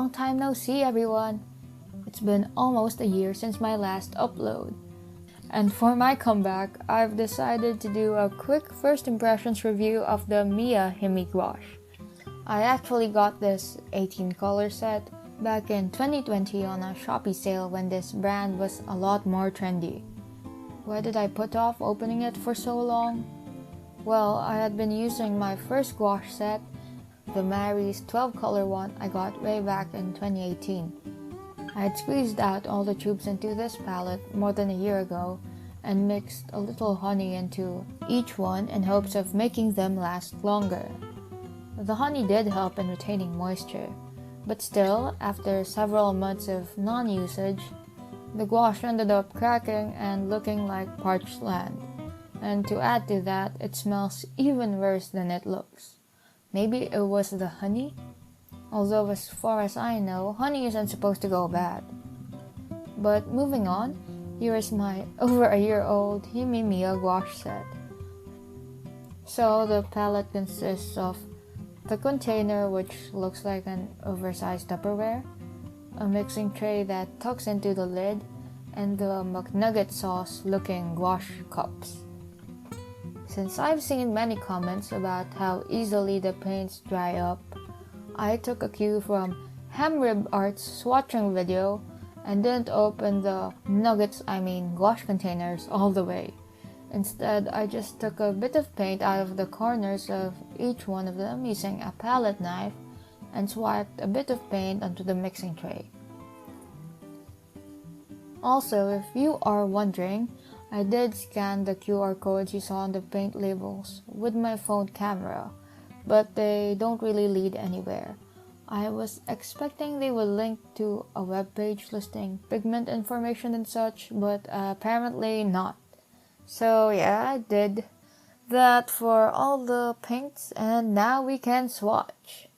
Long time no see, everyone! It's been almost a year since my last upload. And for my comeback, I've decided to do a quick first impressions review of the Miya Himi Gouache. I actually got this 18 color set back in 2020 on a Shopee sale when this brand was a lot more trendy. Why did I put off opening it for so long? Well, I had been using my first gouache set, the Mary's 12 color one I got way back in 2018. I had squeezed out all the tubes into this palette more than a year ago and mixed a little honey into each one in hopes of making them last longer. The honey did help in retaining moisture, but still, after several months of non-usage, the gouache ended up cracking and looking like parched land. And to add to that, it smells even worse than it looks. Maybe it was the honey? Although as far as I know, honey isn't supposed to go bad. But moving on, here is my over a year old Himi Gouache set. So the palette consists of the container, which looks like an oversized Tupperware, a mixing tray that tucks into the lid, and the McNugget sauce looking gouache cups. Since I've seen many comments about how easily the paints dry up, I took a cue from Hamrib Art's swatching video and didn't open the gouache containers all the way. Instead, I just took a bit of paint out of the corners of each one of them using a palette knife and swiped a bit of paint onto the mixing tray. Also, if you are wondering, I did scan the QR codes you saw on the paint labels with my phone camera, but they don't really lead anywhere. I was expecting they would link to a webpage listing pigment information and such, but apparently not. So yeah, I did that for all the paints, and now we can swatch.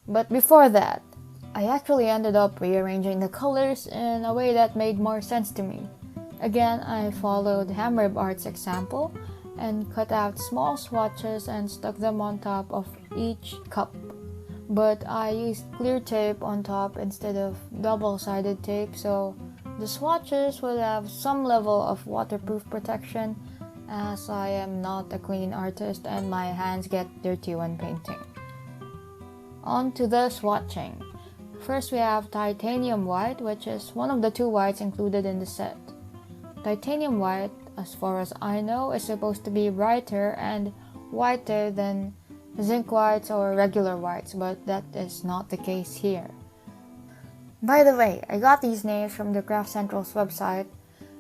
But before that, I actually ended up rearranging the colors in a way that made more sense to me. Again, I followed Hamrib Art's example and cut out small swatches and stuck them on top of each cup. But I used clear tape on top instead of double-sided tape, so the swatches would have some level of waterproof protection, as I am not a clean artist and my hands get dirty when painting. On to the swatching. First we have titanium white, which is one of the two whites included in the set. Titanium white, as far as I know, is supposed to be brighter and whiter than zinc whites or regular whites, but that is not the case here. By the way, I got these names from the Craft Central's website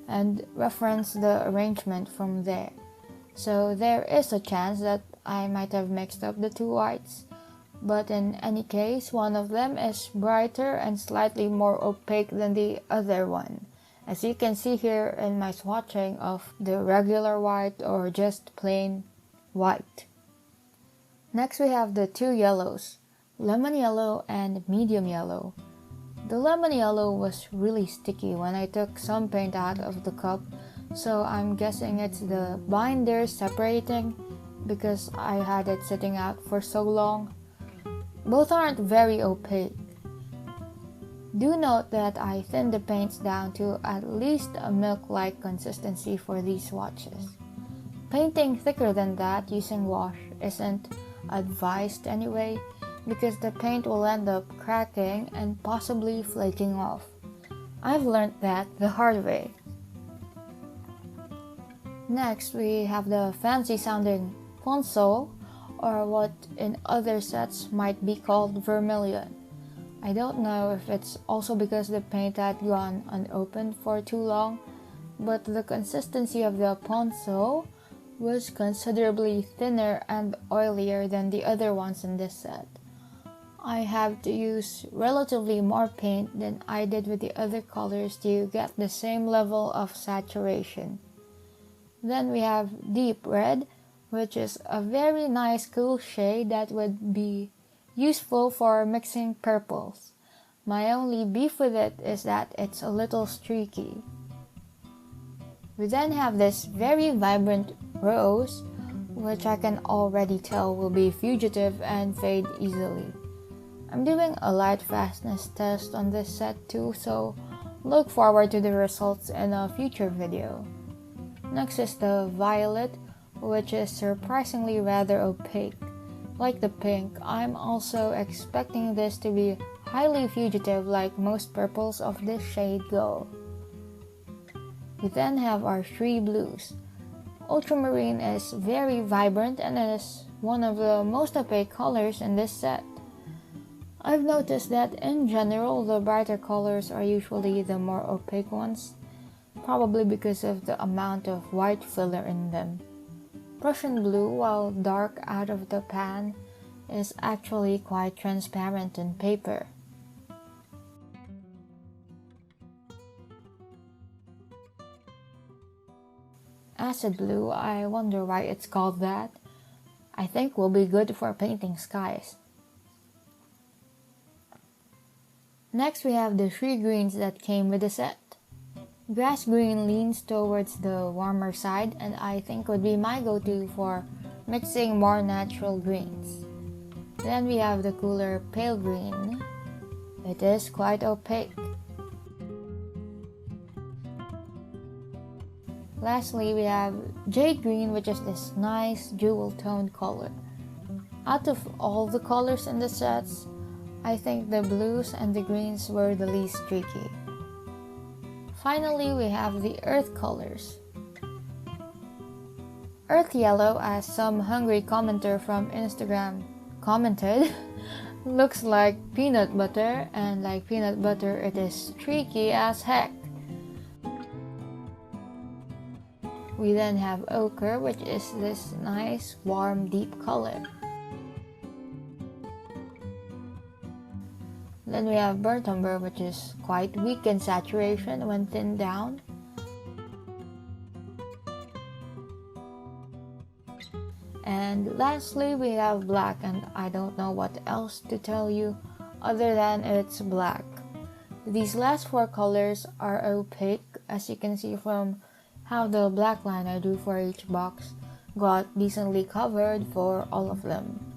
and referenced the arrangement from there. So there is a chance that I might have mixed up the two whites, but in any case, one of them is brighter and slightly more opaque than the other one, as you can see here in my swatching of the regular white or just plain white. Next we have the two yellows, lemon yellow and medium yellow. The lemon yellow was really sticky when I took some paint out of the cup, so I'm guessing it's the binder separating because I had it sitting out for so long. Both aren't very opaque. Do note that I thinned the paints down to at least a milk-like consistency for these swatches. Painting thicker than that using wash isn't advised anyway, because the paint will end up cracking and possibly flaking off. I've learned that the hard way. Next, we have the fancy sounding Ponceau, or what in other sets might be called vermilion. I don't know if it's also because the paint had gone unopened for too long, but the consistency of the Ponceau was considerably thinner and oilier than the other ones in this set. I have to use relatively more paint than I did with the other colors to get the same level of saturation. Then we have deep red, which is a very nice cool shade that would be useful for mixing purples. My only beef with it is that it's a little streaky. We then have this very vibrant rose, which I can already tell will be fugitive and fade easily. I'm doing a light fastness test on this set too, so look forward to the results in a future video. Next is the violet, which is surprisingly rather opaque. Like the pink, I'm also expecting this to be highly fugitive like most purples of this shade go. We then have our three blues. Ultramarine is very vibrant and is one of the most opaque colors in this set. I've noticed that in general, the brighter colors are usually the more opaque ones, probably because of the amount of white filler in them. Prussian blue, while dark out of the pan, is actually quite transparent in paper. Acid blue, I wonder why it's called that. I think will be good for painting skies. Next we have the three greens that came with the set. Grass green leans towards the warmer side and I think would be my go-to for mixing more natural greens. Then we have the cooler pale green. It is quite opaque. Lastly, we have jade green, which is this nice jewel toned color. Out of all the colors in the sets, I think the blues and the greens were the least streaky. Finally, we have the earth colors. Earth yellow, as some hungry commenter from Instagram commented, looks like peanut butter, and like peanut butter, it is streaky as heck. We then have ochre, which is this nice, warm, deep color. Then we have burnt umber, which is quite weak in saturation when thinned down. And lastly, we have black, and I don't know what else to tell you other than it's black. These last four colors are opaque, as you can see from how the black line I do for each box got decently covered for all of them.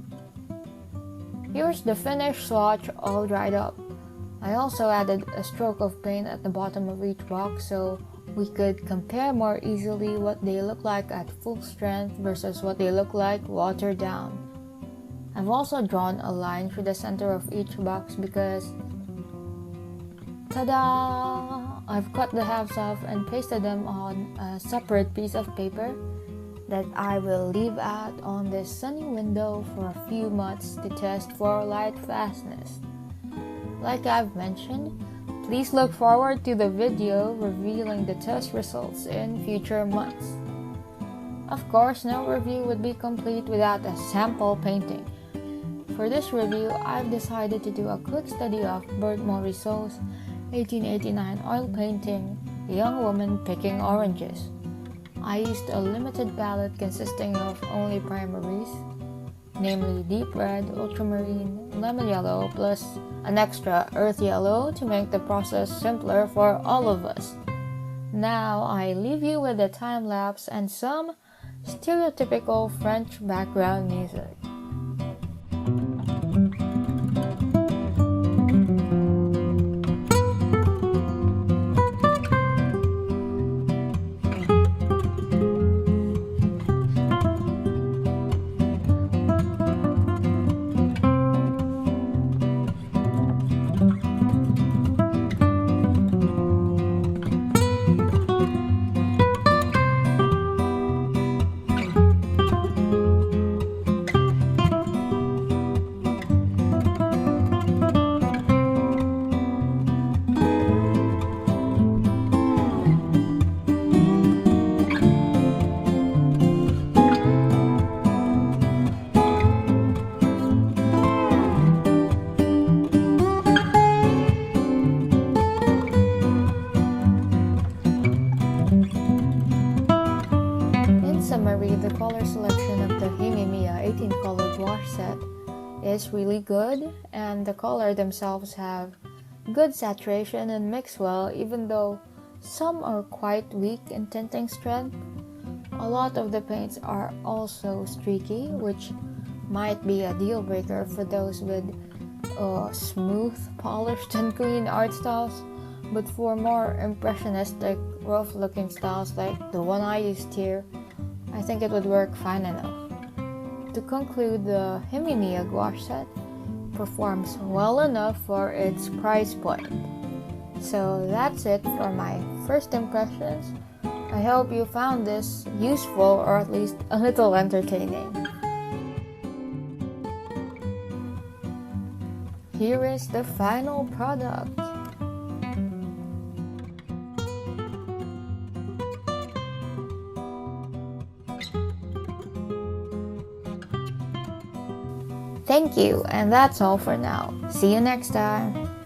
Here's the finished swatch all dried up. I also added a stroke of paint at the bottom of each box so we could compare more easily what they look like at full strength versus what they look like watered down. I've also drawn a line through the center of each box because, ta-da! I've cut the halves off and pasted them on a separate piece of paper that I will leave out on this sunny window for a few months to test for light fastness. Like I've mentioned, please look forward to the video revealing the test results in future months. Of course, no review would be complete without a sample painting. For this review, I've decided to do a quick study of Bert Morisot's 1889 oil painting, A Young Woman Picking Oranges. I used a limited palette consisting of only primaries, namely deep red, ultramarine, lemon yellow, plus an extra earth yellow to make the process simpler for all of us. Now I leave you with a time lapse and some stereotypical French background music. The color selection of the Miya 18 color gouache set is really good, and the color themselves have good saturation and mix well, even though some are quite weak in tinting strength. A lot of the paints are also streaky, which might be a deal breaker for those with smooth, polished, and clean art styles, but for more impressionistic, rough-looking styles like the one I used here, I think it would work fine enough. To conclude, the Miya Gouache set performs well enough for its price point. So that's it for my first impressions. I hope you found this useful or at least a little entertaining. Here is the final product. Thank you, and that's all for now. See you next time.